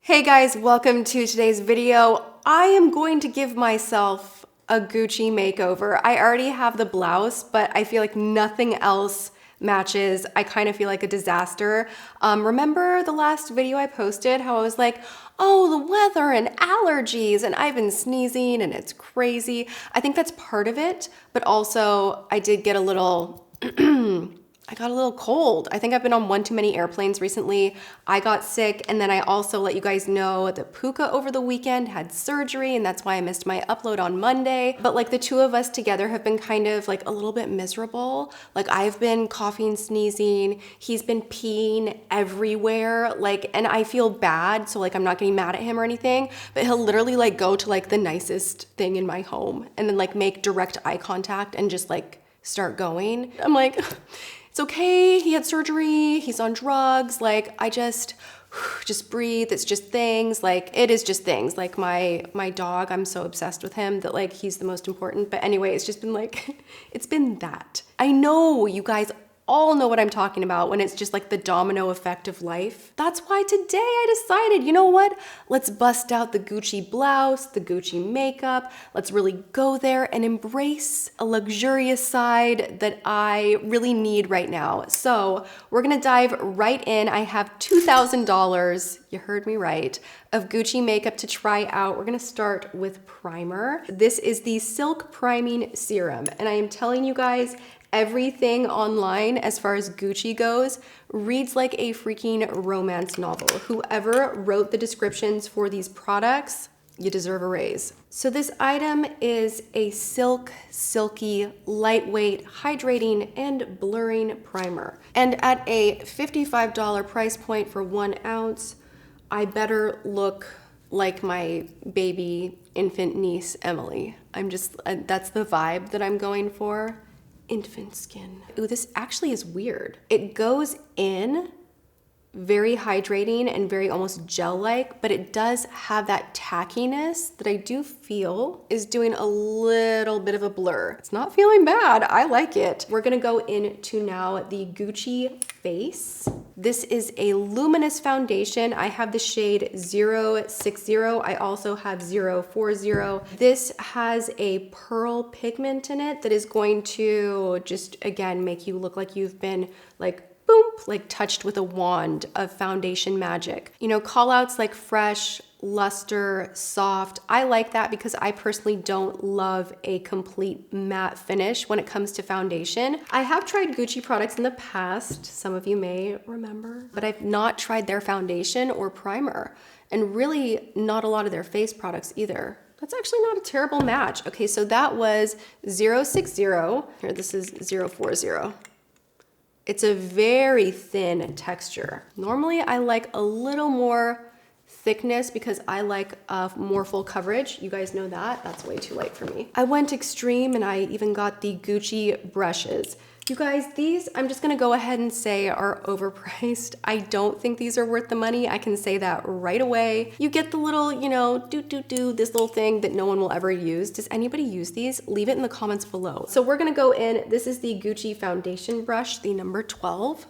Hey guys, welcome to today's video. I am going to give myself a Gucci makeover. I already have the blouse, but I feel like nothing else matches. I kind of feel like a disaster. Remember the last video I posted how I was like, oh, the weather and allergies, and I've been sneezing and it's crazy. I think that's part of it, but also I did get a little I got a little cold. I think I've been on one too many airplanes recently. I got sick, and then I also let you guys know that Puka over the weekend had surgery, and that's why I missed my upload on Monday. But like the two of us together have been kind of like a little bit miserable. Like I've been coughing, sneezing. He's been peeing everywhere. Like, and I feel bad, so like I'm not getting mad at him or anything, but he'll literally like go to like the nicest thing in my home and then like make direct eye contact and just like start going. I'm like, it's okay, he had surgery, he's on drugs, like I just breathe, it's just things, like it is just things. Like my dog, I'm so obsessed with him that like he's the most important. But anyway, it's just been like, it's been that. I know you guys all know what I'm talking about when it's just like the domino effect of life. That's why today I decided, you know what? Let's bust out the Gucci blouse, the Gucci makeup. Let's really go there and embrace a luxurious side that I really need right now. So we're gonna dive right in. I have $2,000, you heard me right, of Gucci makeup to try out. We're gonna start with primer. This is the Silk Priming Serum, and I am telling you guys, everything online as far as Gucci goes reads like a freaking romance novel. Whoever wrote the descriptions for these products, you deserve a raise. So this item is a silky, lightweight, hydrating, and blurring primer. And at a $55 price point for 1 ounce, I better look like my baby infant niece, Emily. That's the vibe that I'm going for. Infant skin. Ooh, this actually is weird. It goes in very hydrating and very almost gel-like, but it does have that tackiness that I do feel is doing a little bit of a blur. It's not feeling bad, I like it. We're gonna go into now the Gucci Face. This is a luminous foundation. I have the shade 060. I also have 040. This has a pearl pigment in it that is going to just, again, make you look like you've been like boom, like touched with a wand of foundation magic. You know, call outs like fresh, luster, soft. I like that because I personally don't love a complete matte finish when it comes to foundation. I have tried Gucci products in the past, some of you may remember, but I've not tried their foundation or primer, and really not a lot of their face products either. That's actually not a terrible match. Okay, so that was 060. Here, this is 040. It's a very thin texture. Normally I like a little more thickness because I like more full coverage. You guys know that. That's way too light for me. I went extreme and I even got the Gucci brushes. You guys, these, I'm just gonna go ahead and say, are overpriced. I don't think these are worth the money. I can say that right away. You get the little, you know, this little thing that no one will ever use. Does anybody use these? Leave it in the comments below. So we're gonna go in, this is the Gucci foundation brush, the number 12.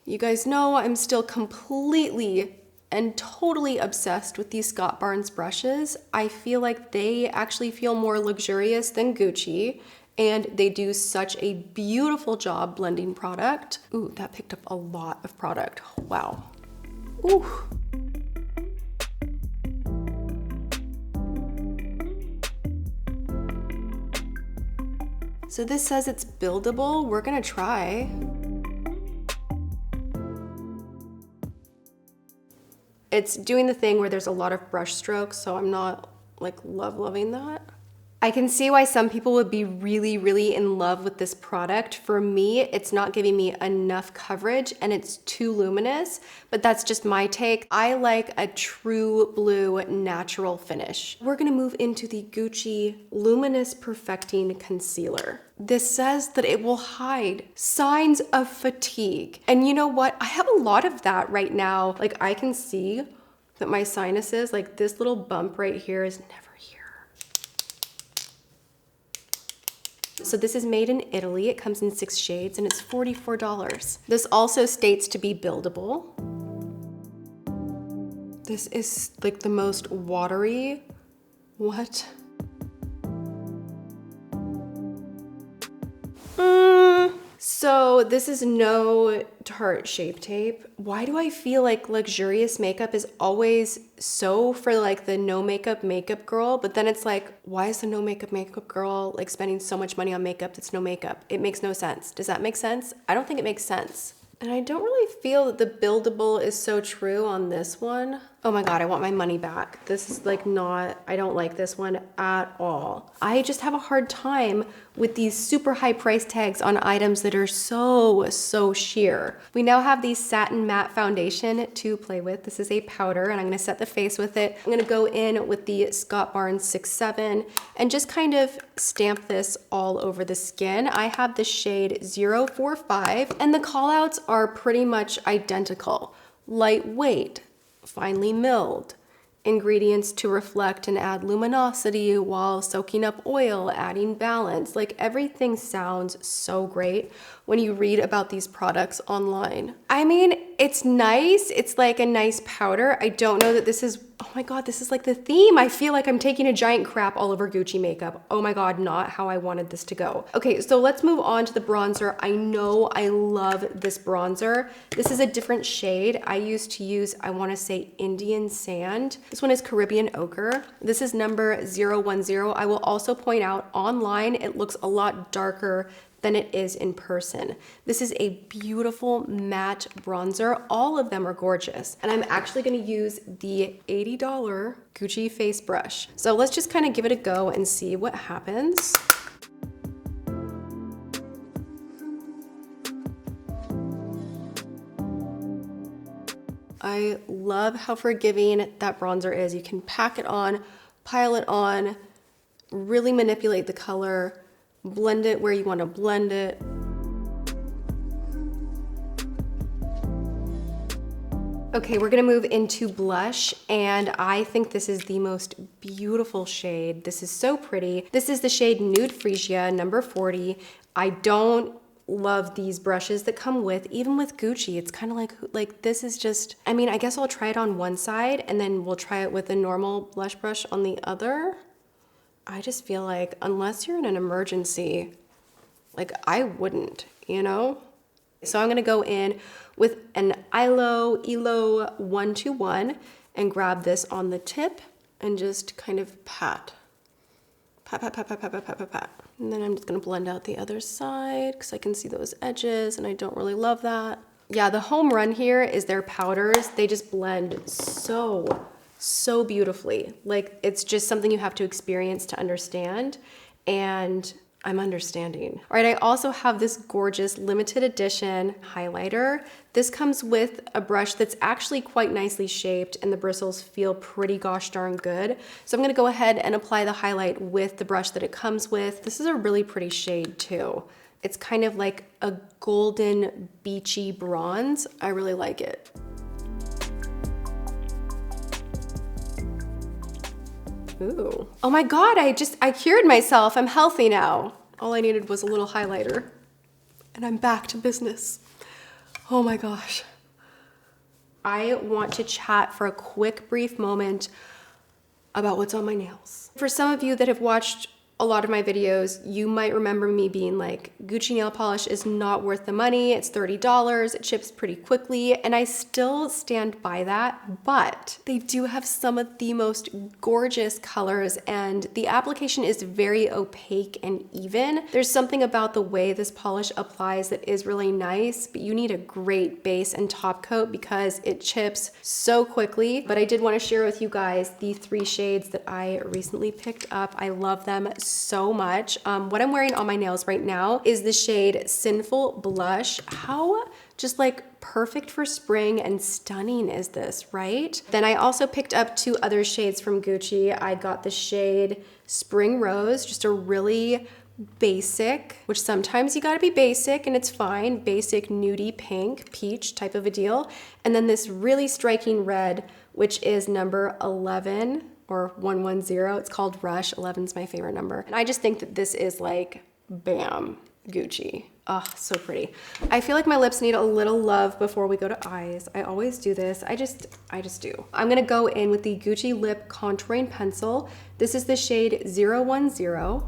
You guys know I'm still completely and totally obsessed with these Scott Barnes brushes. I feel like they actually feel more luxurious than Gucci, and they do such a beautiful job blending product. Ooh, that picked up a lot of product. Wow. Ooh. So this says it's buildable. We're gonna try. It's doing the thing where there's a lot of brush strokes, so I'm not like loving that. I can see why some people would be really in love with this product. For me, it's not giving me enough coverage and it's too luminous, but that's just my take. I like a true blue natural finish. We're gonna move into the Gucci Luminous Perfecting Concealer. This says that it will hide signs of fatigue. And you know what? I have a lot of that right now. Like I can see that my sinuses, like this little bump right here is never here. So this is made in Italy. It comes in 6 shades and it's $44. This also states to be buildable. This is like the most watery. What? So this is no Tarte Shape Tape. Why do I feel like luxurious makeup is always so for like the no makeup girl, but then it's like, why is the no makeup girl like spending so much money on makeup that's no makeup? It makes no sense. Does that make sense? I don't think it makes sense. And I don't really feel that the buildable is so true on this one. Oh my God, I want my money back. This is like not, I don't like this one at all. I just have a hard time with these super high price tags on items that are so sheer. We now have the Satin Matte Foundation to play with. This is a powder and I'm gonna set the face with it. I'm gonna go in with the Scott Barnes 6'7" and just kind of stamp this all over the skin. I have the shade 045 and the call outs are pretty much identical. Lightweight, finely milled, ingredients to reflect and add luminosity while soaking up oil, adding balance. Like everything sounds so great when you read about these products online. I mean, it's nice. It's like a nice powder. I don't know that this is, oh my God, this is like the theme. I feel like I'm taking a giant crap all over Gucci makeup. Oh my God, not how I wanted this to go. Okay, so let's move on to the bronzer. I know I love this bronzer. This is a different shade. I used to use, I wanna say Indian Sand. This one is Caribbean Ochre. This is number 010. I will also point out online, it looks a lot darker than it is in person. This is a beautiful matte bronzer. All of them are gorgeous. And I'm actually gonna use the $80 Gucci face brush. So let's just kind of give it a go and see what happens. I love how forgiving that bronzer is. You can pack it on, pile it on, really manipulate the color, blend it where you want to blend it. Okay, we're gonna move into blush, and I think this is the most beautiful shade. This is so pretty. This is the shade Nude Freesia, number 40. I don't love these brushes that come with, even with Gucci. It's kind of like this is just, I mean, I guess I'll try it on one side and then we'll try it with a normal blush brush on the other. I just feel like unless you're in an emergency, like I wouldn't, you know? So I'm gonna go in with an Elo 121 and grab this on the tip and just kind of pat. Pat, pat, pat, pat, pat, pat, pat, pat, pat. And then I'm just gonna blend out the other side because I can see those edges and I don't really love that. Yeah, the home run here is their powders. They just blend so beautifully. Like it's just something you have to experience to understand, and I'm understanding. All right, I also have this gorgeous limited edition highlighter. This comes with a brush that's actually quite nicely shaped and the bristles feel pretty gosh darn good. So I'm gonna go ahead and apply the highlight with the brush that it comes with. This is a really pretty shade too. It's kind of like a golden beachy bronze. I really like it. Ooh. Oh my God, I cured myself. I'm healthy now. All I needed was a little highlighter and I'm back to business. Oh my gosh. I want to chat for a quick, brief moment about what's on my nails. For some of you that have watched a lot of my videos, you might remember me being like, Gucci nail polish is not worth the money. It's $30, it chips pretty quickly, and I still stand by that, but they do have some of the most gorgeous colors and the application is very opaque and even. There's something about the way this polish applies that is really nice, but you need a great base and top coat because it chips so quickly. But I did want to share with you guys the 3 shades that I recently picked up. I love them so much. What I'm wearing on my nails right now is the shade Sinful Blush. How just like perfect for spring and stunning is this, right? Then I also picked up 2 other shades from Gucci. I got the shade Spring Rose, just a really basic, which sometimes you gotta be basic and it's fine, basic nudie pink, peach type of a deal. And then this really striking red, which is number 11 or 110. It's called Rush. 11's my favorite number. And I just think that this is like, bam. Gucci. Oh, so pretty. I feel like my lips need a little love before we go to eyes. I always do this. I just do. I'm gonna go in with the Gucci Lip Contouring Pencil. This is the shade 010.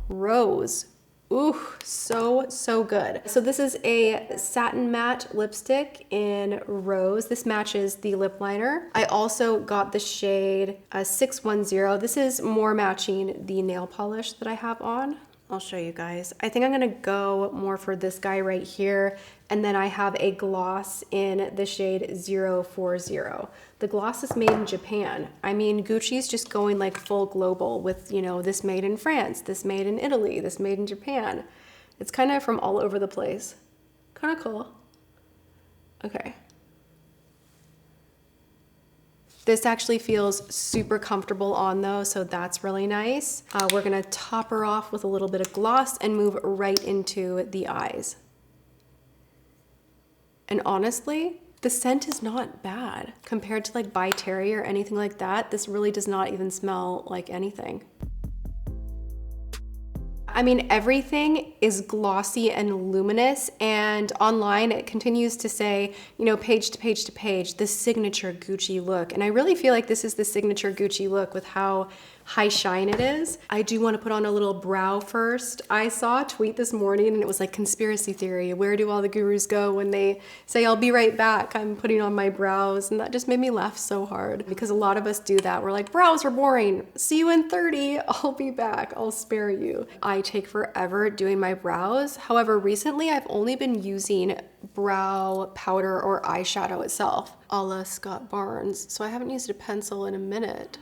Rose. Ooh, so good. So this is a satin matte lipstick in Rose. This matches the lip liner. I also got the shade 610. This is more matching the nail polish that I have on. I'll show you guys. I think I'm gonna go more for this guy right here. And then I have a gloss in the shade 040. The gloss is made in Japan. I mean, Gucci's just going like full global with, you know, this made in France, this made in Italy, this made in Japan. It's kind of from all over the place. Kind of cool. Okay. This actually feels super comfortable on though, so that's really nice. We're gonna top her off with a little bit of gloss and move right into the eyes. And honestly, the scent is not bad. Compared to like By Terry or anything like that, this really does not even smell like anything. I mean, everything is glossy and luminous, and online it continues to say, you know, page to page to page, the signature Gucci look. And I really feel like this is the signature Gucci look with how high shine it is. I do want to put on a little brow first. I saw a tweet this morning and it was like conspiracy theory. Where do all the gurus go when they say, I'll be right back, I'm putting on my brows? And that just made me laugh so hard because a lot of us do that. We're like, brows are boring. See you in 30. I'll be back. I'll spare you. I take forever doing my brows. However, recently I've only been using brow powder or eyeshadow itself, a la Scott Barnes. So I haven't used a pencil in a minute.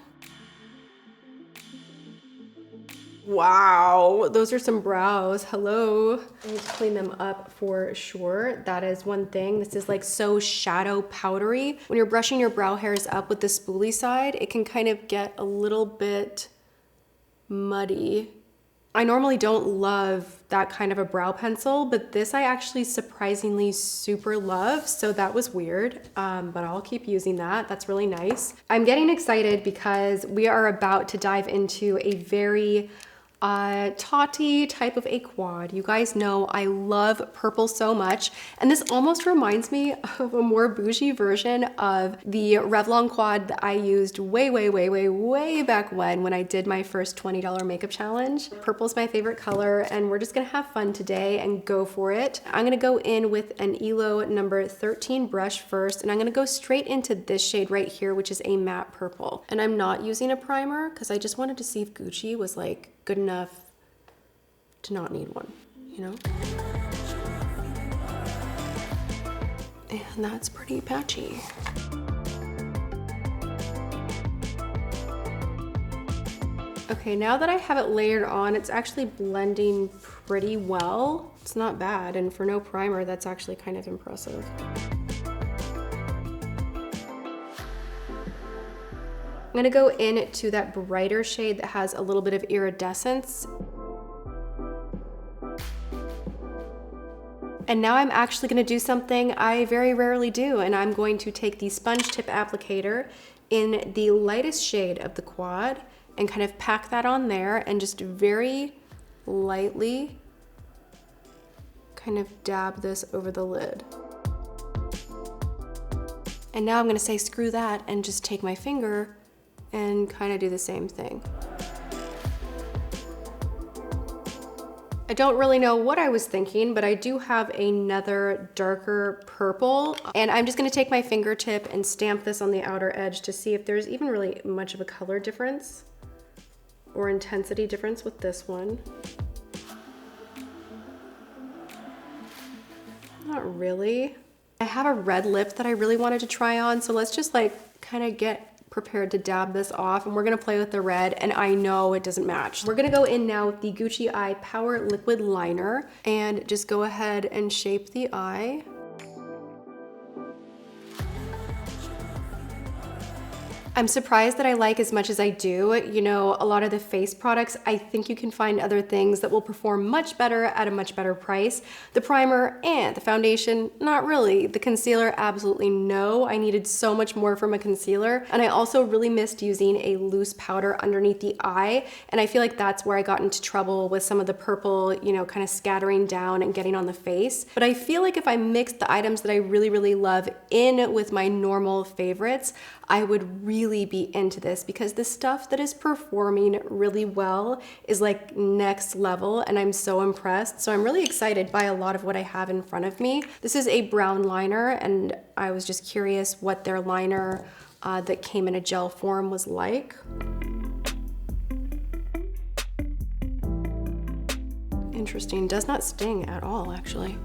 Wow, those are some brows. Hello. I need to clean them up for sure. That is one thing. This is like so shadow powdery. When you're brushing your brow hairs up with the spoolie side, it can kind of get a little bit muddy. I normally don't love that kind of a brow pencil, but this I actually surprisingly super love, so that was weird, but I'll keep using that. That's really nice. I'm getting excited because we are about to dive into a very Tati type of a quad. You guys know I love purple so much, and this almost reminds me of a more bougie version of the Revlon quad that I used way back when I did my first $20 makeup challenge. Purple's my favorite color, and we're just gonna have fun today and go for it. I'm gonna go in with an ELO number 13 brush first, and I'm gonna go straight into this shade right here, which is a matte purple. And I'm not using a primer because I just wanted to see if Gucci was like good enough to not need one, you know? And that's pretty patchy. Okay, now that I have it layered on, it's actually blending pretty well. It's not bad, and for no primer, that's actually kind of impressive. I'm gonna go in to that brighter shade that has a little bit of iridescence. And now I'm actually gonna do something I very rarely do, and I'm going to take the sponge tip applicator in the lightest shade of the quad and kind of pack that on there and just very lightly kind of dab this over the lid. And now I'm gonna say screw that and just take my finger and kind of do the same thing. I don't really know what I was thinking, but I do have another darker purple, and I'm just gonna take my fingertip and stamp this on the outer edge to see if there's even really much of a color difference or intensity difference with this one. Not really. I have a red lip that I really wanted to try on, so let's just like kind of get prepared to dab this off, and we're gonna play with the red, and I know it doesn't match. We're gonna go in now with the Gucci Eye Power Liquid Liner and just go ahead and shape the eye. I'm surprised that I like as much as I do. You know, a lot of the face products, I think you can find other things that will perform much better at a much better price. The primer and the foundation, not really. The concealer, absolutely no. I needed so much more from a concealer. And I also really missed using a loose powder underneath the eye. And I feel like that's where I got into trouble with some of the purple, you know, kind of scattering down and getting on the face. But I feel like if I mixed the items that I really, really love in with my normal favorites, I would really be into this, because the stuff that is performing really well is like next level, and I'm so impressed. So I'm really excited by a lot of what I have in front of me. This is a brown liner, and I was just curious what their liner that came in a gel form was like. Interesting, does not sting at all, actually.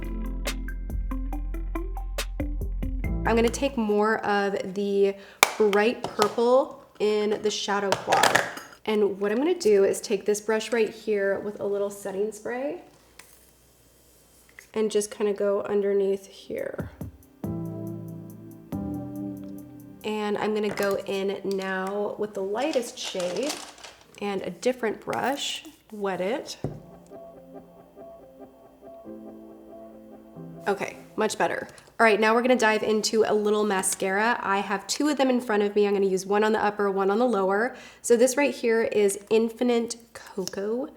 I'm gonna take more of the bright purple in the shadow quad. And what I'm gonna do is take this brush right here with a little setting spray and just kind of go underneath here. And I'm gonna go in now with the lightest shade and a different brush, wet it. Okay, much better. All right, now we're gonna dive into a little mascara. I have two of them in front of me. I'm gonna use one on the upper, one on the lower. So this right here is Infinite Cocoa,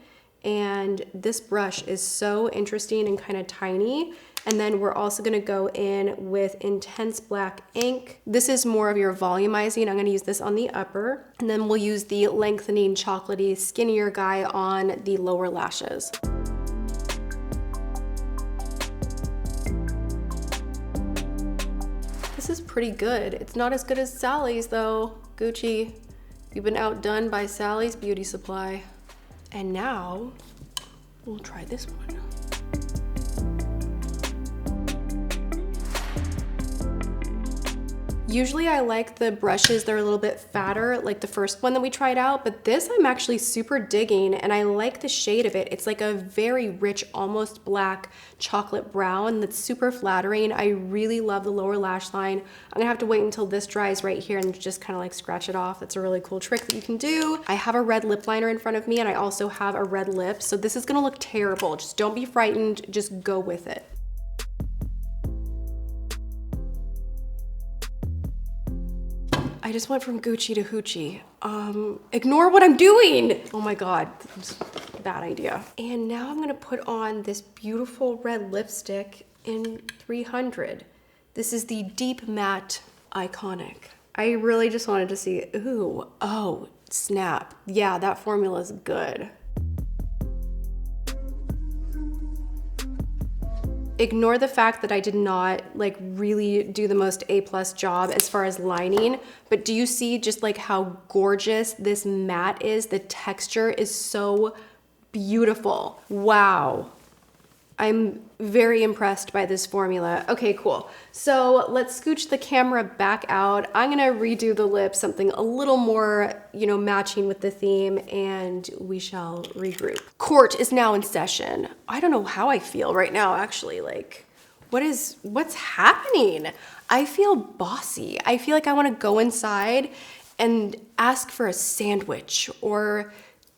and this brush is so interesting and kind of tiny. And then we're also gonna go in with Intense Black Ink. This is more of your volumizing. I'm gonna use this on the upper, and then we'll use the Lengthening Chocolatey Skinnier Guy on the lower lashes. This is pretty good. It's not as good as Sally's though. Gucci, you've been outdone by Sally's Beauty Supply. And now, we'll try this one. Usually I like the brushes that are a little bit fatter, like the first one that we tried out, but this I'm actually super digging, and I like the shade of it. It's like a very rich, almost black chocolate brown that's super flattering. I really love the lower lash line. I'm gonna have to wait until this dries right here and just kind of like scratch it off. That's a really cool trick that you can do. I have a red lip liner in front of me, and I also have a red lip, so this is gonna look terrible. Just don't be frightened, just go with it. I just went from Gucci to Hoochie. Ignore what I'm doing. Oh my God, bad idea. And now I'm gonna put on this beautiful red lipstick in 300. This is the Deep Matte Iconic. I really just wanted to see, ooh, oh, snap. Yeah, that formula is good. Ignore the fact that I did not like really do the most A+ job as far as lining, but do you see just like how gorgeous this matte is? The texture is so beautiful. Wow. I'm very impressed by this formula. Okay, cool. So let's scooch the camera back out. I'm gonna redo the lips, something a little more, you know, matching with the theme, and we shall regroup. Court is now in session. I don't know how I feel right now, actually. Like, what's happening? I feel bossy. I feel like I wanna go inside and ask for a sandwich or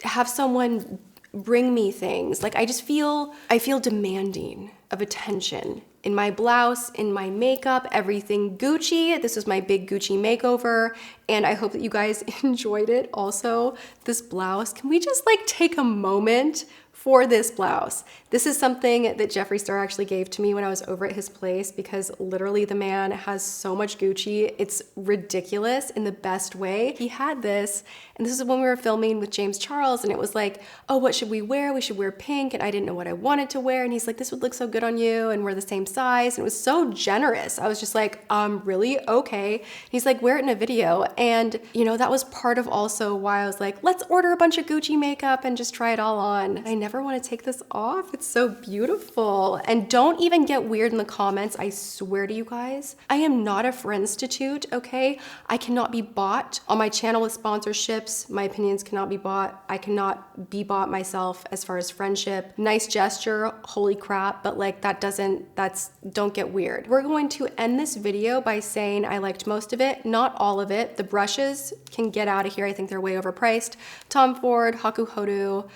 have someone bring me things. Like I feel demanding of attention in my blouse, in my makeup, everything Gucci. This was my big Gucci makeover, and I hope that you guys enjoyed it also. This blouse, can we just like take a moment for this blouse? This is something that Jeffree Star actually gave to me when I was over at his place, because literally the man has so much Gucci. It's ridiculous in the best way. He had this, and this is when we were filming with James Charles, and it was like, oh, what should we wear? We should wear pink, and I didn't know what I wanted to wear, and he's like, this would look so good on you, and we're the same size, and it was so generous. I was just like, really? Okay. He's like, wear it in a video, and you know, that was part of also why I was like, let's order a bunch of Gucci makeup and just try it all on. I never never want to take this off. It's so beautiful. And don't even get weird in the comments. I swear to you guys, I am not a Friendstitute, okay? I cannot be bought on my channel with sponsorships. My opinions cannot be bought. I cannot be bought myself as far as friendship. Nice gesture, holy crap, but like don't get weird. We're going to end this video by saying I liked most of it, not all of it. The brushes can get out of here. I think they're way overpriced. Tom Ford, Haku Hodu,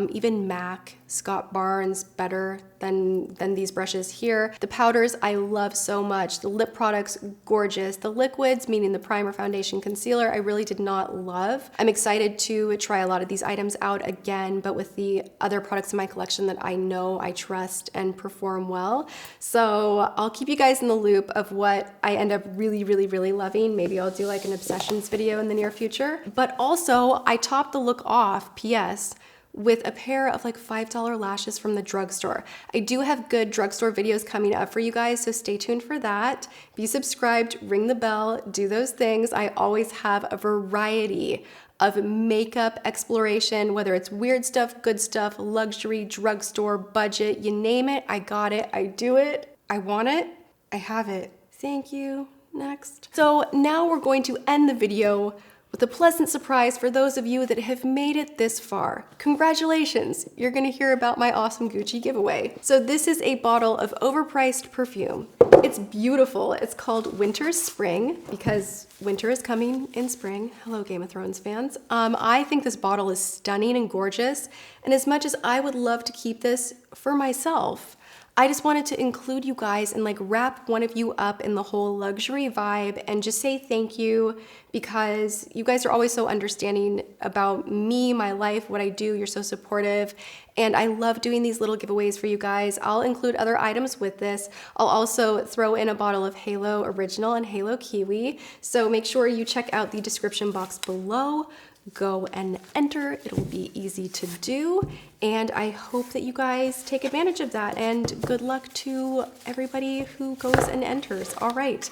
even MAC, Scott Barnes, better than these brushes here. The powders I love so much. The lip products, gorgeous. The liquids, meaning the primer, foundation, concealer, I really did not love. I'm excited to try a lot of these items out again, but with the other products in my collection that I know I trust and perform well. So I'll keep you guys in the loop of what I end up really, really, really loving. Maybe I'll do like an obsessions video in the near future. But also, I topped the look off, PS, with a pair of like $5 lashes from the drugstore. I do have good drugstore videos coming up for you guys, so stay tuned for that. Be subscribed, ring the bell, do those things. I always have a variety of makeup exploration, whether it's weird stuff, good stuff, luxury, drugstore, budget, you name it, I got it, I do it, I want it, I have it. Thank you. Next. So now we're going to end the video with a pleasant surprise for those of you that have made it this far. Congratulations, you're gonna hear about my awesome Gucci giveaway. So this is a bottle of overpriced perfume. It's beautiful. It's called Winter's Spring because winter is coming in spring. Hello, Game of Thrones fans. I think this bottle is stunning and gorgeous. And as much as I would love to keep this for myself, I just wanted to include you guys and like wrap one of you up in the whole luxury vibe and just say thank you because you guys are always so understanding about me, my life, what I do. You're so supportive. And I love doing these little giveaways for you guys. I'll include other items with this. I'll also throw in a bottle of Halo Original and Halo Kiwi. So make sure you check out the description box below. Go and enter. It'll be easy to do. And I hope that you guys take advantage of that. And good luck to everybody who goes and enters. All right.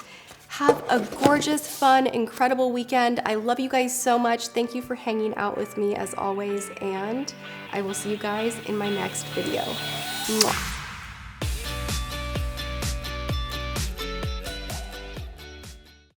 Have a gorgeous, fun, incredible weekend. I love you guys so much. Thank you for hanging out with me as always. And I will see you guys in my next video. Mwah.